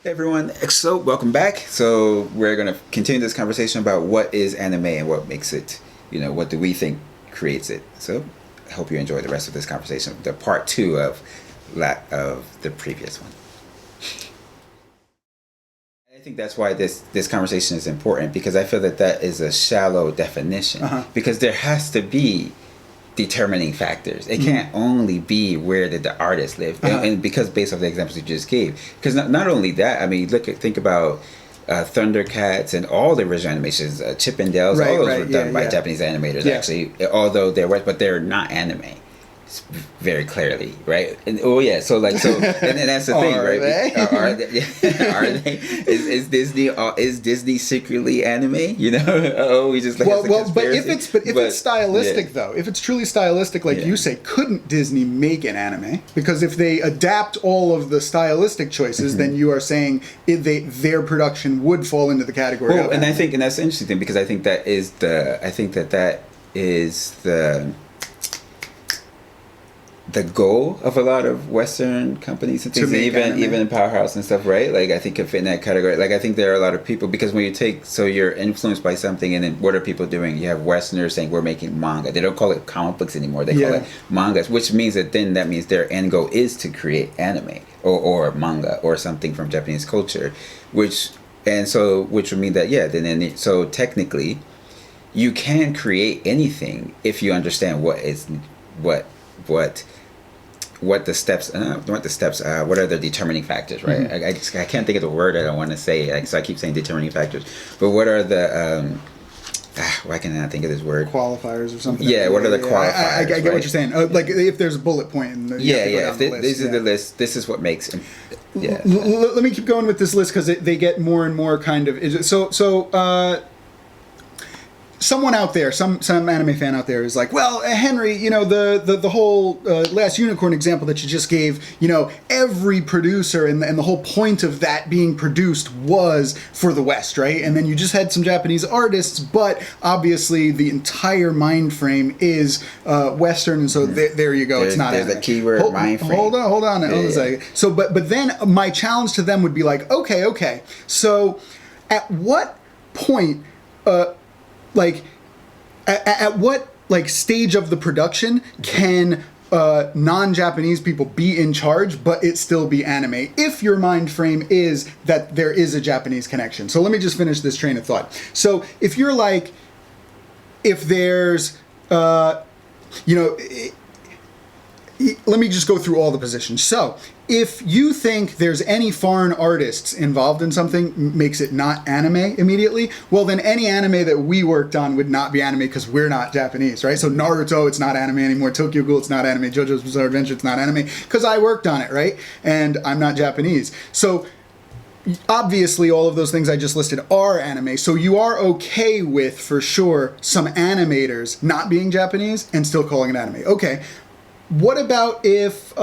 Hey everyone, so welcome back. So we're going to continue this conversation about what is anime and what makes it, what do we think creates it. So I hope you enjoy the rest of this conversation, the part two of the previous one. I think that's why this conversation is important, because I feel that is a shallow definition, because there has to be determining factors. It can't only be where did the artist live, and because based off the examples you just gave. Because not only that, I mean, think about Thundercats and all the original animations, Chippendales. All those were done by Japanese animators, actually. Although but they're not anime. Very clearly, right? And so and that's the thing, right? Are they? Is Disney secretly anime? We just but if it's stylistic though, if it's truly stylistic, you say, couldn't Disney make an anime? Because if they adapt all of the stylistic choices, then you are saying their production would fall into the category. Of and anime. I think, and that's the interesting thing, because I think that is the goal of a lot of Western companies and things, even in Powerhouse and stuff, right? I think it fit in that category. I think there are a lot of people, because when you're influenced by something, and then what are people doing? You have Westerners saying we're making manga. They don't call it comic books anymore. They call it mangas, which means that their end goal is to create anime or manga or something from Japanese culture, which would mean that so technically you can create anything if you understand what are the determining factors, right? I can't think of the word I don't want to say, so I keep saying determining factors. But what are the why can I not think of this word? Qualifiers or something. Yeah, what are the qualifiers? I get what you're saying. If there's a bullet point in the these are the list. This is what makes them. Yeah. Let me keep going with this list, because they get more and more kind of someone out there, some anime fan out there is like, well, Henry, the whole Last Unicorn example that you just gave, every producer and the whole point of that being produced was for the West, right? And then you just had some Japanese artists, but obviously the entire mind frame is Western, and so there you go. It's not there's anime. a keyword, mind frame. Hold on a second. So, but then my challenge to them would be like, okay, so at what point, at what stage of the production can non-Japanese people be in charge, but it still be anime, if your mind frame is that there is a Japanese connection? So let me just finish this train of thought. So if you're if there's let me just go through all the positions. So if you think there's any foreign artists involved in something makes it not anime immediately, well, then any anime that we worked on would not be anime, because we're not Japanese, right? So Naruto, it's not anime anymore. Tokyo Ghoul, it's not anime. JoJo's Bizarre Adventure, it's not anime, because I worked on it, right? And I'm not Japanese. So obviously all of those things I just listed are anime. So you are okay with, for sure, some animators not being Japanese and still calling it anime. Okay. What about if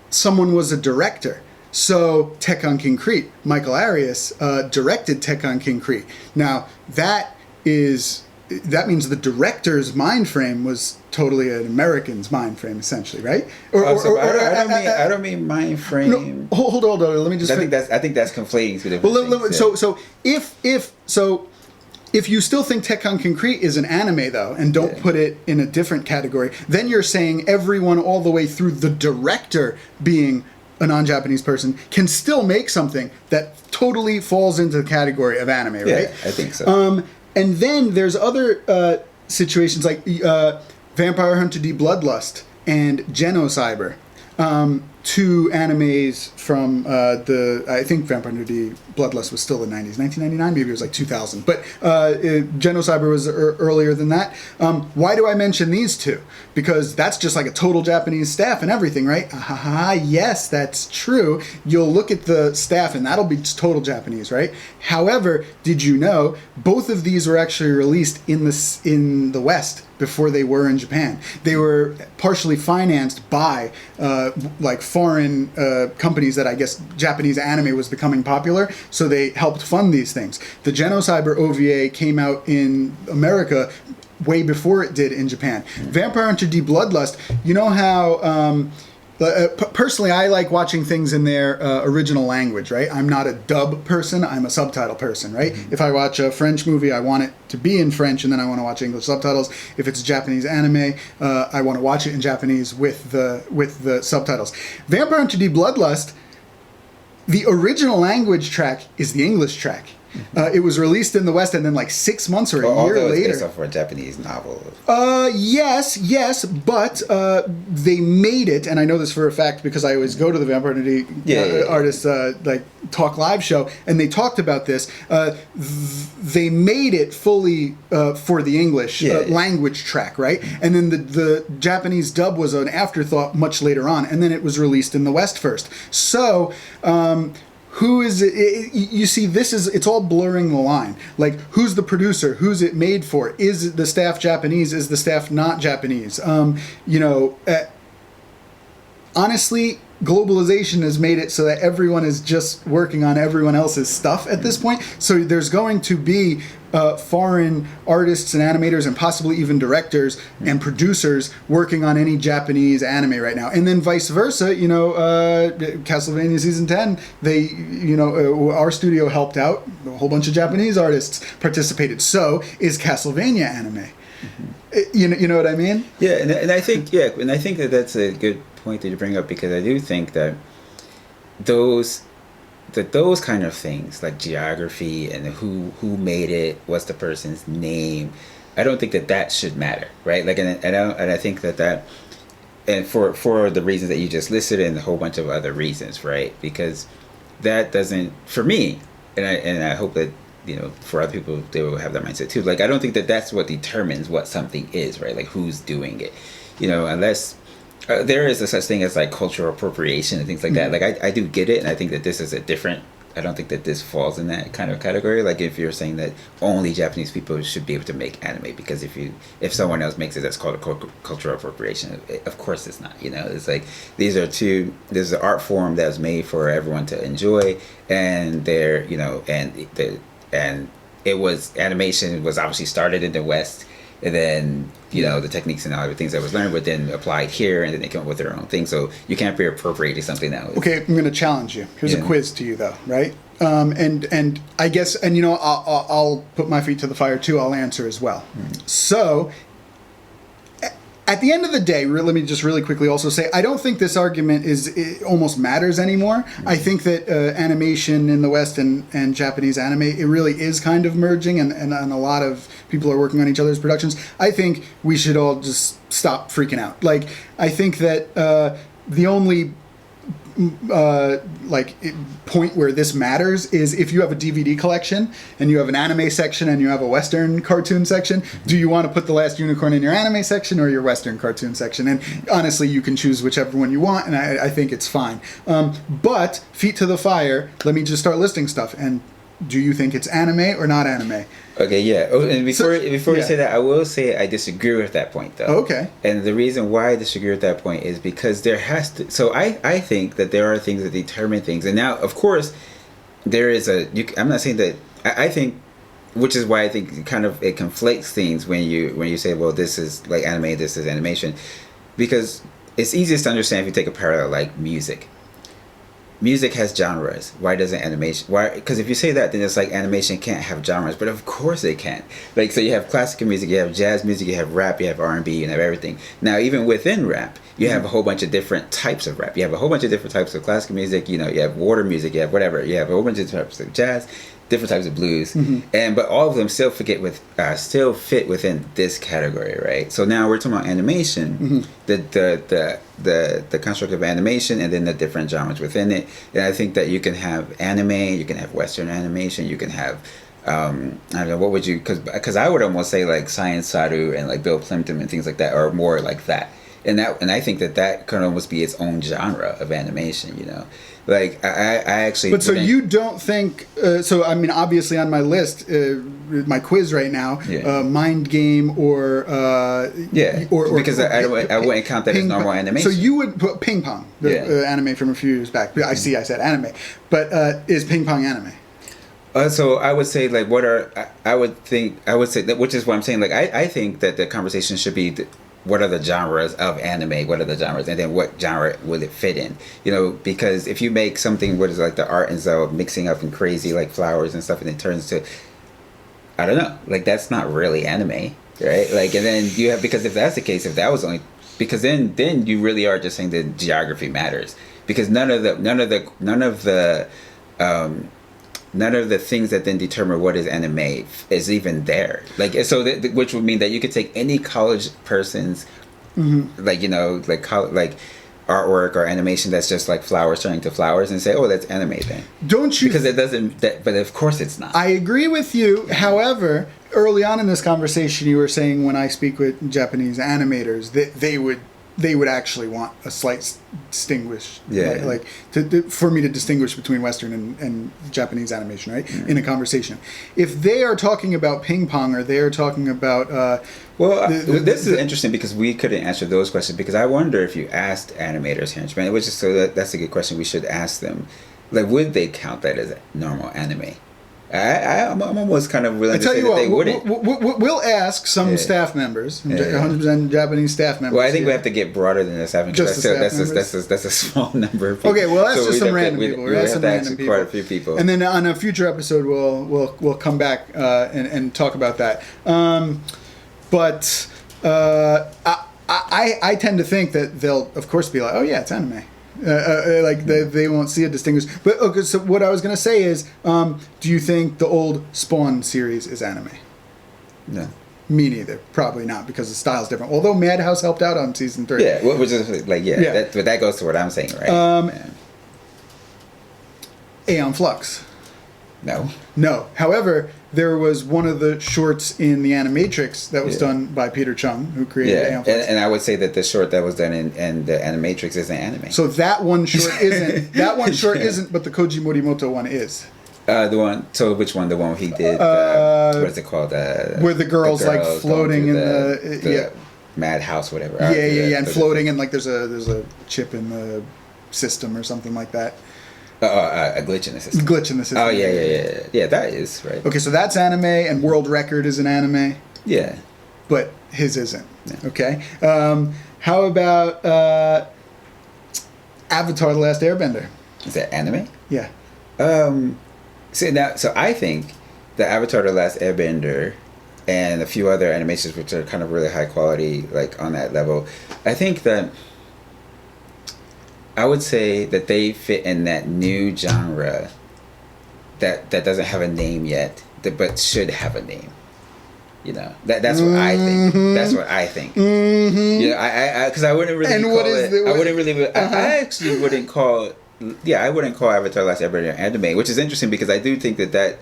someone was a director? So Tekken King Crete, Michael Arias directed Tekken King Crete. Now that means the director's mind frame was totally an American's mind frame, essentially, right? I don't mean mind frame. No, hold on. Let me just. I think that's conflating two different things. So if you still think Tekken King Crete is an anime, though, and don't put it in a different category, then you're saying everyone all the way through the director being a non-Japanese person can still make something that totally falls into the category of anime, right? Yeah, I think so. And then there's other situations like Vampire Hunter D Bloodlust and Genocyber. Two animes from I think Vampire Hunter D Bloodlust was still the 90s, 1999, maybe it was 2000, but Genocyber was earlier than that. Why do I mention these two? Because that's just a total Japanese staff and everything, right? Yes, that's true. You'll look at the staff and that'll be total Japanese, right? However, did you know both of these were actually released in the West before they were in Japan? They were partially financed by foreign companies that I guess Japanese anime was becoming popular, so they helped fund these things. The Genocyber OVA came out in America way before it did in Japan. Vampire Hunter D Bloodlust, you know how Personally, I like watching things in their original language, right? I'm not a dub person, I'm a subtitle person, right? If I watch a French movie, I want it to be in French, and then I want to watch English subtitles. If it's a Japanese anime, I want to watch it in Japanese with the subtitles. Vampire Hunter D Bloodlust, the original language track is the English track. It was released in the West, and then like 6 months or a year later. It's based off of a Japanese novel. Yes, but they made it, and I know this for a fact because I always go to the Vampire Hunter artists like talk live show, and they talked about this. They made it fully for the English language track, right? And then the Japanese dub was an afterthought much later on, and then it was released in the West first. So. Who is it? You see, it's all blurring the line. Like, who's the producer? Who's it made for? Is the staff Japanese? Is the staff not Japanese? Honestly, globalization has made it so that everyone is just working on everyone else's stuff at this point. So there's going to be foreign artists and animators and possibly even directors and producers working on any Japanese anime right now. And then vice versa, Castlevania Season 10, our studio helped out. A whole bunch of Japanese artists participated. So is Castlevania anime. You know what I mean? Yeah, and I think that that's a good point that you bring up, because I do think that those kind of things like geography and who made it, what's the person's name, I don't think that should matter, right? Like, and I think that and for the reasons that you just listed and a whole bunch of other reasons, right? Because that doesn't, for me, and I hope that for other people they will have that mindset too. Like, I don't think that that's what determines what something is, right? Like, who's doing it, unless. There is a such thing as like cultural appropriation and things like that. Like, I do get it, and I think that this is I don't think that this falls in that kind of category. Like, if you're saying that only Japanese people should be able to make anime, because if someone else makes it, that's called a cultural appropriation. Of course it's not. It's like there's an art form that was made for everyone to enjoy, and and it was, animation was obviously started in the West. And then, the techniques and all the things that was learned were then applied here, and then they came up with their own thing. So you can't be appropriating something that was... Okay, I'm going to challenge you. Here's a quiz to you, though, right? And I guess, and I'll put my feet to the fire, too. I'll answer as well. So... At the end of the day, let me just really quickly also say, I don't think this argument almost matters anymore. I think that animation in the West and Japanese anime, it really is kind of merging, and a lot of people are working on each other's productions. I think we should all just stop freaking out. Like, I think that the only point where this matters is if you have a DVD collection and you have an anime section and you have a Western cartoon section. Do you want to put The Last Unicorn in your anime section or your Western cartoon section? And honestly, you can choose whichever one you want, and I think it's fine. But feet to the fire, let me just start listing stuff. And do you think it's anime or not anime? Okay, yeah. Oh, and before you say that, I will say I disagree with that point, though. Okay. And the reason why I disagree with that point is because there has to... So I think that there are things that determine things. And now, of course, there is I'm not saying that... I think... Which is why I think it conflates things when you say, well, this is like anime, this is animation. Because it's easiest to understand if you take a parallel like music. Music has genres. Why doesn't animation? Why? Because if you say that, then it's like animation can't have genres. But of course it can. Like, so you have classical music, you have jazz music, you have rap, you have R&B, you have everything. Now, even within rap, you have a whole bunch of different types of rap. You have a whole bunch of different types of classical music. You have water music, you have whatever. You have a whole bunch of types of jazz, different types of blues, but all of them still fit within this category, right? So now we're talking about animation, the construct of animation, and then the different genres within it. And I think that you can have anime, you can have Western animation, you can have I don't know, what would you? Because I would almost say like Science Saru and like Bill Plimpton and things like that are more like that. And I think that can almost be its own genre of animation, Like, I actually... But so you don't think... so, I mean, obviously on my list, my quiz right now, Mind Game or... because I wouldn't count that as normal animation. So you would put Ping Pong, the anime from a few years back. I said anime. But is Ping Pong anime? So I would say, like, I would say that, which is what I'm saying. Like, I think that the conversation should be what are the genres of anime? What are the genres, and then what genre will it fit in? You know, because if you make something what is like the art and so mixing up and crazy like flowers and stuff, and it turns to, I don't know, like that's not really anime, right? Like, and then you have, because if that's the case, if that was only, because then you really are just saying that geography matters, because none of the things that then determine what is anime is even there. Like, so which would mean that you could take any college person's like, you know, like artwork or animation that's just like flowers turning to flowers and say, oh, that's anime then. Don't you? Because it doesn't. But of course it's not. I agree with you. However, early on in this conversation, you were saying when I speak with Japanese animators, that they would actually want a slight distinguish, like for me to distinguish between Western and Japanese animation, right? In a conversation, if they are talking about ping pong or they are talking about, this is interesting because we couldn't answer those questions, because I wonder if you asked animators here in Japan, which is that's a good question. We should ask them, like, would they count that as normal anime? I'm almost kind of willing to say that they wouldn't. We'll ask some staff members, 100% Japanese staff members. Well, I think we have to get broader than this. Just that's a small number of people. Okay, well, that's just some random people. We have to ask quite a few people. And then on a future episode, we'll come back and talk about that. But I tend to think that they'll, of course, be like, oh yeah, it's anime. Like they won't see a distinguish. But okay, so what I was gonna say is, do you think the old Spawn series is anime? No. Me neither. Probably not, because the style's different. Although Madhouse helped out on season 3. Yeah, which is like but that goes to what I'm saying, right? Aeon Flux. No. However, there was one of the shorts in the Animatrix that was done by Peter Chung, who created Aeon Flux. And I would say that the short that was done in the Animatrix isn't anime. So that one short isn't. That one short isn't, but the Koji Morimoto one is. The one. So which one? The one he did. What is it called? Where the girls like floating in the madhouse, whatever. And floating, and like there's a chip in the system or something like that. A glitch in the system. Oh yeah. That is right. Okay, so that's anime, and World Record is an anime. Yeah, but his isn't. Yeah. Okay. How about Avatar: The Last Airbender? Is that anime? Yeah. So I think that Avatar: The Last Airbender and a few other animations which are kind of really high quality, like on that level, I think that I would say that they fit in that new genre that doesn't have a name yet, but should have a name. You know, that's what I think. That's what I think. Mm-hmm. You know, I because I wouldn't really call it. I wouldn't really. I actually wouldn't call. Yeah, I wouldn't call Avatar: Last Airbender anime, which is interesting because I do think that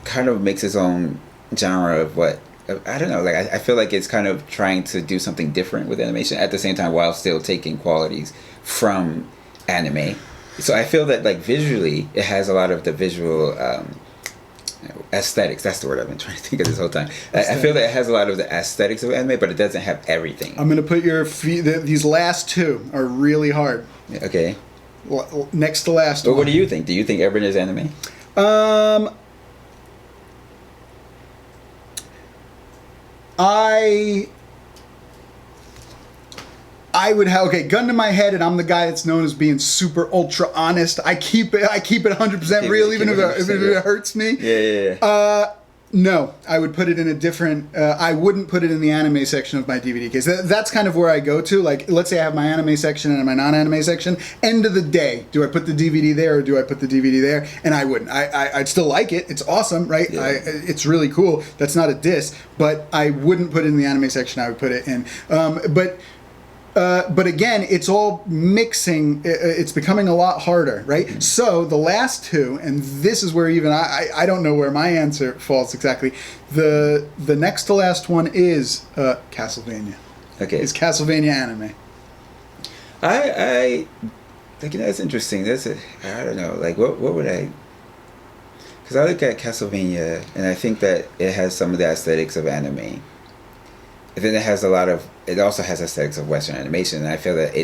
kind of makes its own genre of what. I don't know, like I feel like it's kind of trying to do something different with animation at the same time while still taking qualities from anime. So I feel that like visually it has a lot of the visual aesthetics. That's the word I've been trying to think of this whole time. I feel that it has a lot of the aesthetics of anime, but it doesn't have everything. I'm gonna put these last two are really hard. Okay. Next to last one. What do you think? Do you think Airbender is anime? I would have gun to my head, and I'm the guy that's known as being super ultra honest. I keep it 100% real, even if it hurts me. Yeah. No, I would put it in a different. I wouldn't put it in the anime section of my DVD case. That's kind of where I go to. Like, let's say I have my anime section and my non-anime section. End of the day, do I put the DVD there or do I put the DVD there? And I wouldn't. I'd still like it. It's awesome, right? Yeah. It's really cool. That's not a diss, but I wouldn't put it in the anime section. I would put it in. But again, it's all mixing. It's becoming a lot harder, right? Mm-hmm. So the last two, and this is where even I don't know where my answer falls exactly. The next to last one is Castlevania. Okay. Is Castlevania anime? I think that's interesting. I don't know. Like what would I? Because I look at Castlevania and I think that it has some of the aesthetics of anime. And then it also has aesthetics of Western animation, and I feel that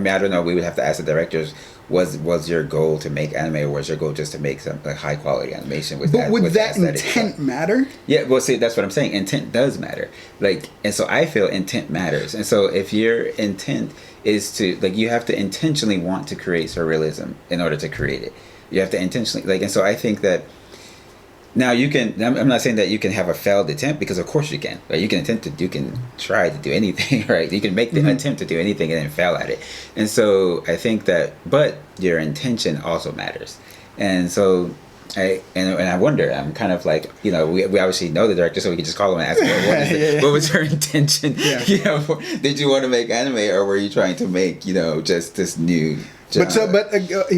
I don't know, we would have to ask the directors was your goal to make anime, or was your goal just to make some like high quality animation with But would with that aesthetic intent stuff? matter? Yeah, well, see, that's what I'm saying. Intent does matter. Like, and so I feel intent matters. And so if your intent is to, like, you have to intentionally want to create surrealism in order to create it. You have to intentionally, like, and so I think that now you can, I'm not saying that you can have a failed attempt, because of course you can. Like, you can you can try to do anything, right? You can make the attempt to do anything and then fail at it. And so I think that, but your intention also matters. And so and I wonder, I'm kind of like, we obviously know the director, so we can just call him and ask him, what was your intention? Yeah. Did you want to make anime, or were you trying to make, just this new genre? But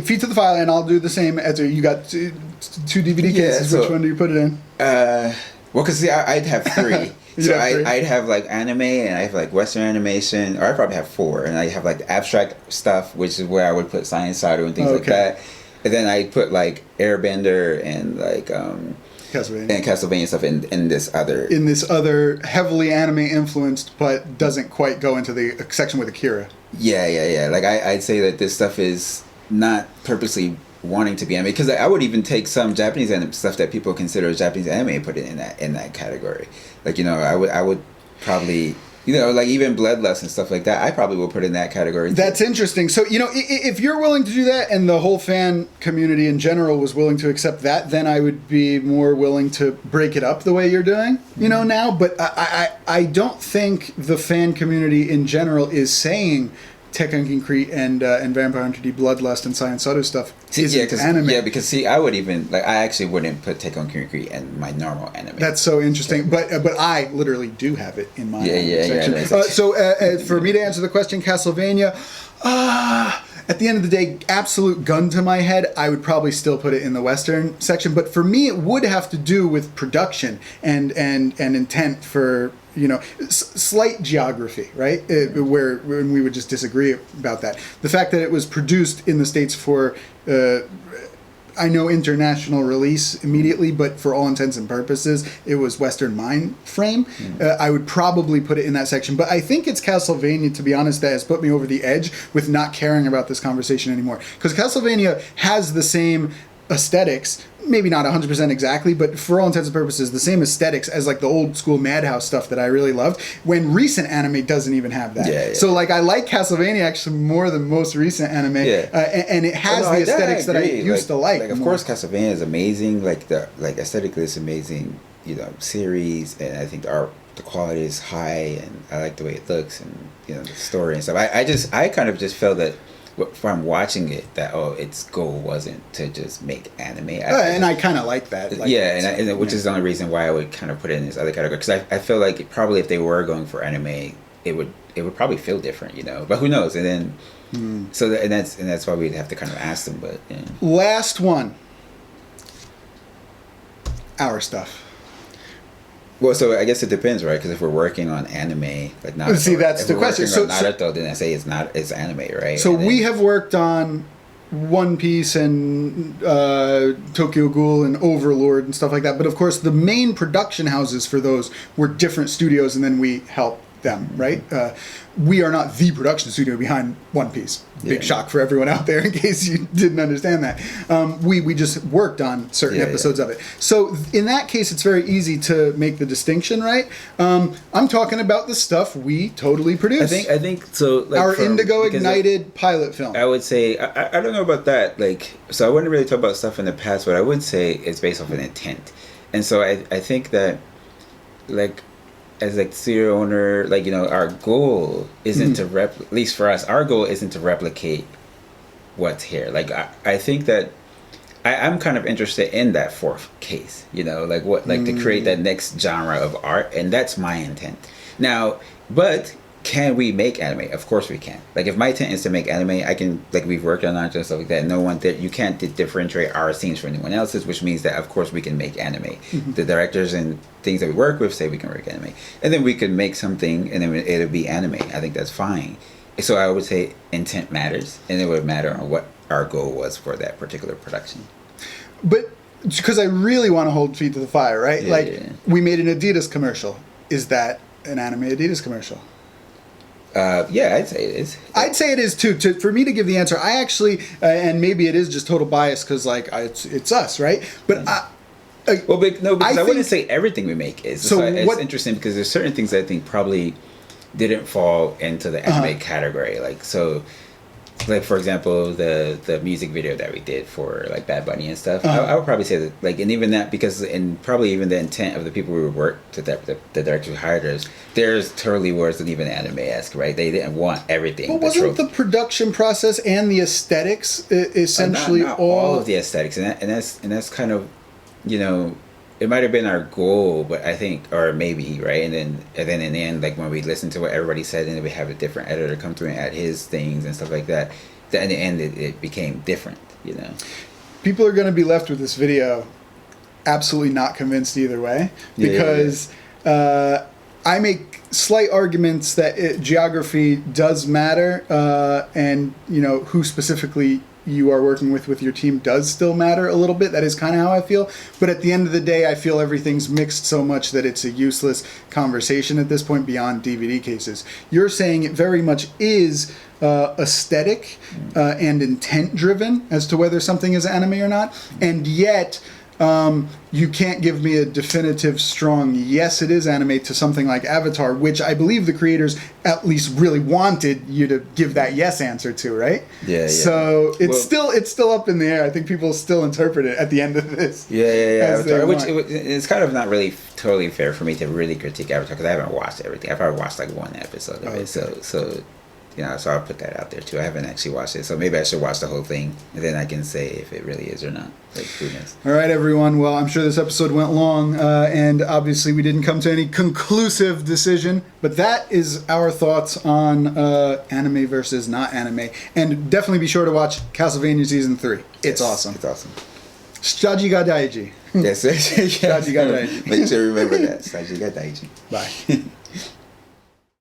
feed to the file, and I'll do the same as you got two DVD cases. so, which one do you put it in? Well, because I'd have three. So have three? I'd have like anime, and I have like Western animation, or I probably have four, and I have like abstract stuff, which is where I would put Science Saru and things like that. And then I put like Airbender and like Castlevania stuff in this other heavily anime influenced, but doesn't quite go into the section with Akira. Yeah. Like I'd say that this stuff is not purposely wanting to be anime, because I would even take some Japanese anime stuff that people consider Japanese anime and put it in that category. Like, I would probably, like even Bloodlust and stuff like that, I probably will put in that category too. That's interesting. So, if you're willing to do that, and the whole fan community in general was willing to accept that, then I would be more willing to break it up the way you're doing, now. But I don't think the fan community in general is saying Tekken Concrete and Vampire Hunter D Bloodlust and Science Saru stuff isn't anime. Yeah, because I would even, like, I actually wouldn't put Tekken Concrete in my normal anime. That's so interesting. But I literally do have it in my section. Yeah. So for me to answer the question, Castlevania, at the end of the day, absolute gun to my head, I would probably still put it in the Western section. But for me, it would have to do with production and intent for, slight geography, right? Where we would just disagree about that. The fact that it was produced in the States for, I know, international release immediately, but for all intents and purposes, it was Western mind frame. I would probably put it in that section. But I think it's Castlevania, to be honest, that has put me over the edge with not caring about this conversation anymore. Because Castlevania has the same aesthetics, maybe not 100% exactly, but for all intents and purposes, the same aesthetics as like the old school Madhouse stuff that I really loved, when recent anime doesn't even have that. Yeah. So like, I like Castlevania actually more than most recent anime, and it has the aesthetics that I used to like. Like, of course, Castlevania is amazing. Like aesthetically, it's amazing. Series, and I think the quality is high, and I like the way it looks, and the story and stuff. I kind of just felt that from watching it, that its goal wasn't to just make anime. And I kind of like that. Which is the only reason why I would kind of put it in this other category, because I feel like probably if they were going for anime, it would probably feel different, But who knows? And then that's why we'd have to kind of ask them. But last one, our stuff. Well, so I guess it depends, right? Because if we're working on anime, like Naruto, see, that's the question. So Naruto, then I say it's anime, right? So we have worked on One Piece and Tokyo Ghoul and Overlord and stuff like that. But of course, the main production houses for those were different studios, and then we helped them, right? We are not the production studio behind One Piece. Big shock for everyone out there in case you didn't understand that. We just worked on certain episodes of it. So in that case, it's very easy to make the distinction, right? I'm talking about the stuff we totally produce. I think so. Like, our Indigo Ignited pilot film. I would say I don't know about that. Like, so I wouldn't really talk about stuff in the past. What I would say is based off an intent, and so I think that, like, as like studio owner, like, our goal isn't to at least for us, our goal isn't to replicate what's here. Like, I think that I'm kind of interested in that fourth case, like what, like to create that next genre of art, and that's my intent. Now, but can we make anime? Of course we can. Like, if my intent is to make anime, I can, like, we've worked on Naruto and stuff like that. No one that you can't differentiate our scenes from anyone else's, which means that of course we can make anime. The directors and things that we work with say we can work anime, and then we could make something, and then it'll be anime. I think that's fine. So I would say intent matters, and it would matter on what our goal was for that particular production. But because I really want to hold feet to the fire, right? We made an Adidas commercial. Is that an anime Adidas commercial? Yeah, I'd say it is. I'd say it is too. For me to give the answer, I actually, and maybe it is just total bias because like it's us, right? But because I wouldn't say everything we make is. So it's interesting because there's certain things I think probably didn't fall into the anime category. Like for example, the music video that we did for like Bad Bunny and stuff. I would probably say that and even that because and probably even the intent of the people we worked the director who hired us, theirs totally wasn't even anime-esque, right? They didn't want everything. But wasn't the production process and the aesthetics essentially not all of the aesthetics, and that's kind of, it might have been our goal, but I think, or maybe, right? And then in the end, like when we listened to what everybody said, and then we have a different editor come through and add his things and stuff like that, then in the end, it became different, People are going to be left with this video absolutely not convinced either way, because I make slight arguments that geography does matter, and, who specifically you are working with your team does still matter a little bit. That is kind of how I feel. But at the end of the day, I feel everything's mixed so much that it's a useless conversation at this point beyond DVD cases. You're saying it very much is aesthetic and intent driven as to whether something is anime or not. And yet, you can't give me a definitive, strong yes, it is anime to something like Avatar, which I believe the creators at least really wanted you to give that yes answer to, right? Yeah. So it's still up in the air. I think people still interpret it at the end of this. Yeah. Avatar, it's kind of not really totally fair for me to really critique Avatar because I haven't watched everything. I've probably watched like one episode of it, so. So I'll put that out there too. I haven't actually watched it, so maybe I should watch the whole thing, and then I can say if it really is or not. Like, who knows? All right, everyone. Well, I'm sure this episode went long, and obviously we didn't come to any conclusive decision, but that is our thoughts on anime versus not anime. And definitely be sure to watch Castlevania Season 3. It's awesome. It's awesome. Shtajio ga daiji. Yes. Shtajio ga daiji. Make sure you remember that. Shtajio ga daiji. Bye.